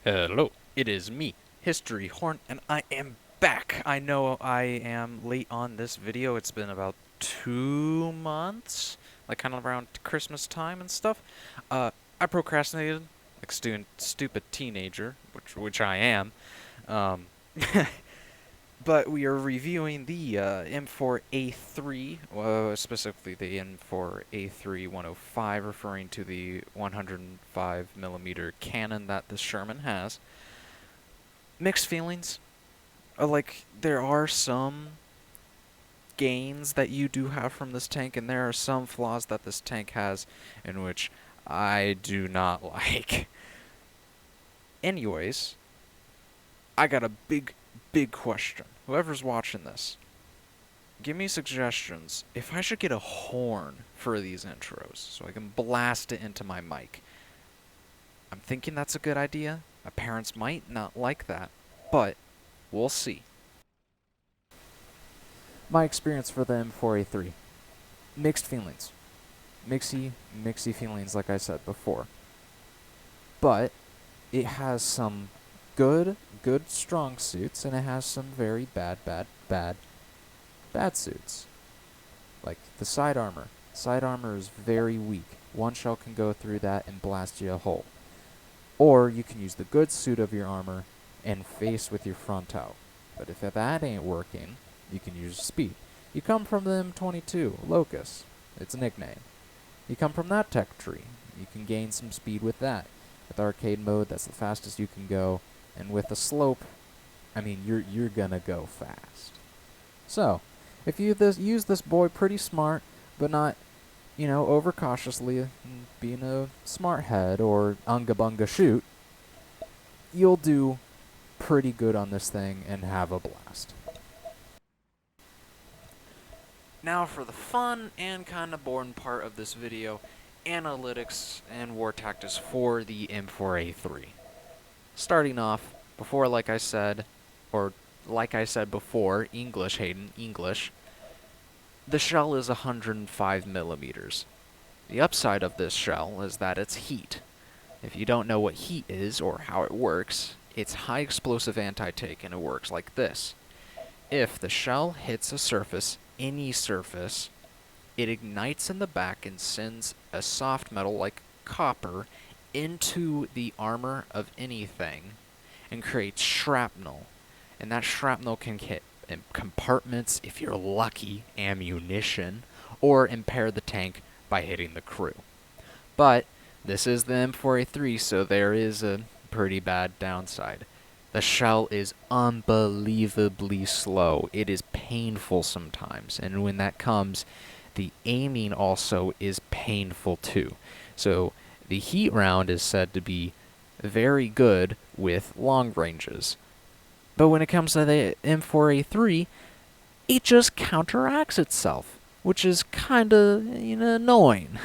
Hello, it is me, History Horn, and I am back. I know I am late on this video. It's been about 2 months, like kind of around Christmas time and stuff. I procrastinated like a stupid teenager, which I am. Um, but we are reviewing the M4A3, specifically the M4A3 105, referring to the 105 millimeter cannon that the Sherman has. Mixed feelings. Like, there are some gains that you do have from this tank, and there are some flaws that this tank has in which I do not like. Anyways, I got a big question. Whoever's watching this, give me suggestions if I should get a horn for these intros so I can blast it into my mic. I'm thinking that's a good idea. My parents might not like that, but we'll see. My experience for the M4A3. Mixed feelings. Mixy feelings, like I said before. But it has some good strong suits, and it has some very bad suits. Like the side armor. Side armor is very weak. One shell can go through that and blast you a hole. Or you can use the good suit of your armor and face with your front out. But if that ain't working, you can use speed. You come from the M22, Locust. It's a nickname. You come from that tech tree. You can gain some speed with that. With arcade mode, that's the fastest you can go. And with the slope, I mean, you're gonna go fast. So, if you use this boy pretty smart, but not, overcautiously, being a smart head or unga bunga shoot, you'll do pretty good on this thing and have a blast. Now for the fun and kind of boring part of this video, analytics and war tactics for the M4A3. Starting off, like I said before, English, Hayden, English, the shell is 105 millimeters. The upside of this shell is that it's heat. If you don't know what heat is or how it works, it's high explosive anti-tank, and it works like this. If the shell hits a surface, any surface, it ignites in the back and sends a soft metal like copper into the armor of anything and creates shrapnel. And that shrapnel can hit compartments, if you're lucky, ammunition, or impair the tank by hitting the crew. But this is the M4A3, so there is a pretty bad downside. The shell is unbelievably slow. It is painful sometimes, and when that comes, the aiming also is painful too. So the heat round is said to be very good with long ranges. But when it comes to the M4A3, it just counteracts itself, which is kind of annoying.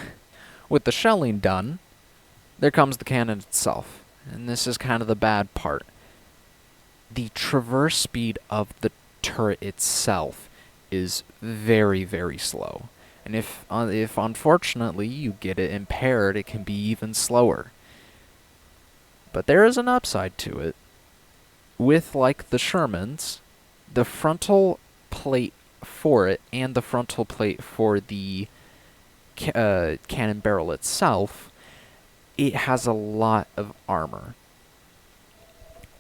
With the shelling done, there comes the cannon itself, and this is kind of the bad part. The traverse speed of the turret itself is very slow. And if unfortunately you get it impaired, it can be even slower. But there is an upside to it. With, like the Shermans, the frontal plate for it and the frontal plate for the cannon barrel itself, it has a lot of armor.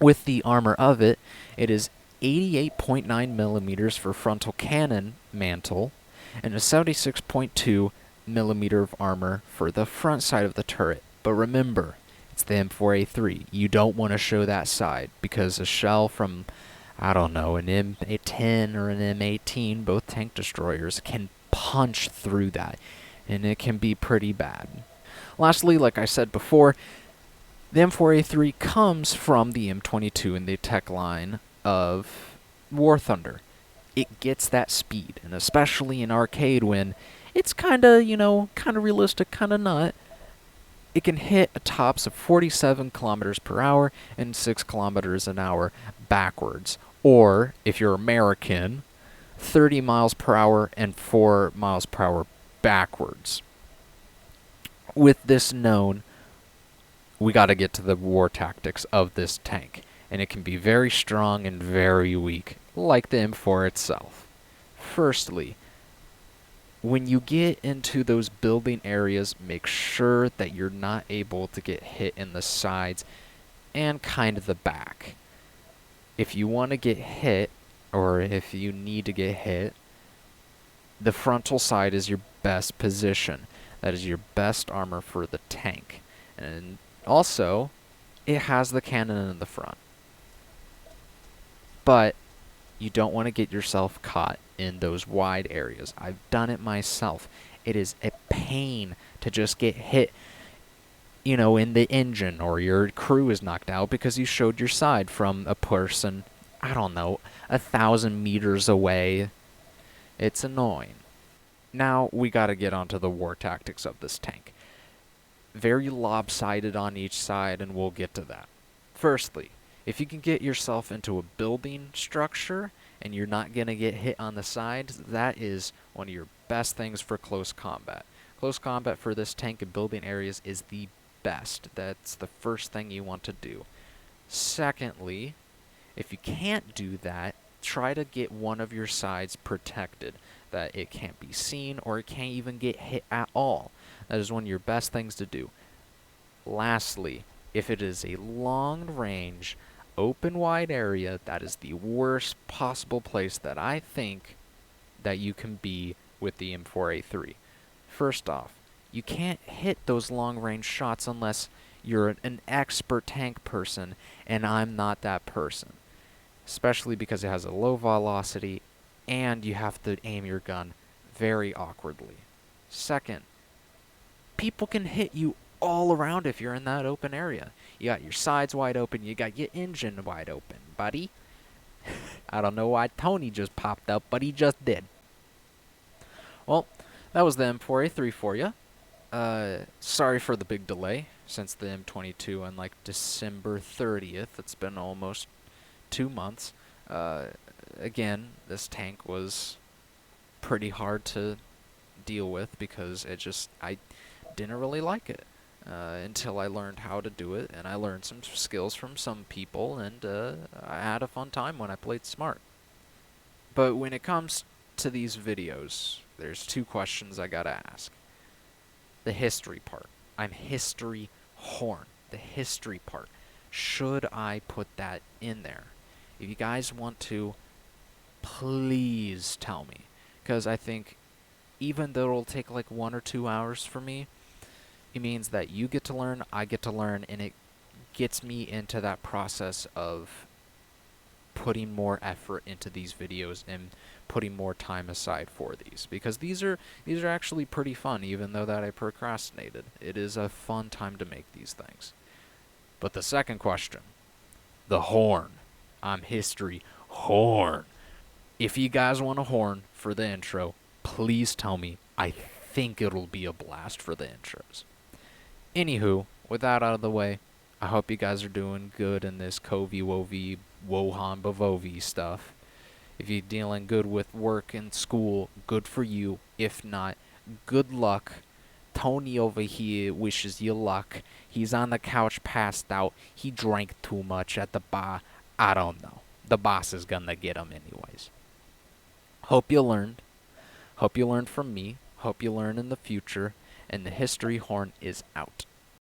With the armor of it, it is 88.9 millimeters for frontal cannon mantle, and a 76.2 millimeter of armor for the front side of the turret. But remember, it's the M4A3. You don't want to show that side, because a shell from, I don't know, an M10 or an M18, both tank destroyers, can punch through that, and it can be pretty bad. Lastly, like I said before, the M4A3 comes from the M22 in the tech line of War Thunder. It gets that speed, and especially in arcade when it's kind of realistic, kind of not, it can hit a tops of 47 kilometers per hour and 6 kilometers an hour backwards. Or, if you're American, 30 miles per hour and 4 miles per hour backwards. With this known, we got to get to the war tactics of this tank. And it can be very strong and very weak, like the M4 itself. Firstly, when you get into those building areas, make sure that you're not able to get hit in the sides and kind of the back. If you want to get hit, or if you need to get hit, the frontal side is your best position. That is your best armor for the tank. And also, it has the cannon in the front. But you don't want to get yourself caught in those wide areas. I've done it myself. It is a pain to just get hit, in the engine, or your crew is knocked out because you showed your side from a person, I don't know, 1,000 meters away. It's annoying. Now we gotta get onto the war tactics of this tank. Very lopsided on each side, and we'll get to that. Firstly, if you can get yourself into a building structure and you're not going to get hit on the sides, that is one of your best things for close combat. Close combat for this tank in building areas is the best. That's the first thing you want to do. Secondly, if you can't do that, try to get one of your sides protected, that it can't be seen or it can't even get hit at all. That is one of your best things to do. Lastly, if it is a long range, open wide area, that is the worst possible place that I think that you can be with the M4A3. First off, you can't hit those long range shots unless you're an expert tank person, and I'm not that person. Especially because it has a low velocity and you have to aim your gun very awkwardly. Second, people can hit you all around if you're in that open area. You got your sides wide open, you got your engine wide open, buddy. I don't know why Tony just popped up, but he just did. Well, that was the M4A3 for you. Sorry for the big delay since the M22 on like December 30th. It's been almost 2 months. Again, this tank was pretty hard to deal with because I didn't really like it until I learned how to do it, and I learned some skills from some people, and I had a fun time when I played smart. But when it comes to these videos, there's 2 questions I gotta ask. The history part. I'm history horn. The history part. Should I put that in there? If you guys want to, please tell me. Because I think even though it'll take like 1 or 2 hours for me, it means that you get to learn, I get to learn, and it gets me into that process of putting more effort into these videos and putting more time aside for these, because these are actually pretty fun, even though that I procrastinated. It is a fun time to make these things. But the second question, the horn. I'm history horn. If you guys want a horn for the intro, please tell me. I think it'll be a blast for the intros. Anywho, with that out of the way, I hope you guys are doing good in this Wohan Bavovi stuff. If you're dealing good with work and school, good for you. If not, good luck. Tony over here wishes you luck. He's on the couch passed out. He drank too much at the bar. I don't know. The boss is gonna get him anyways. Hope you learned. Hope you learned from me. Hope you learn in the future. And the history horn is out.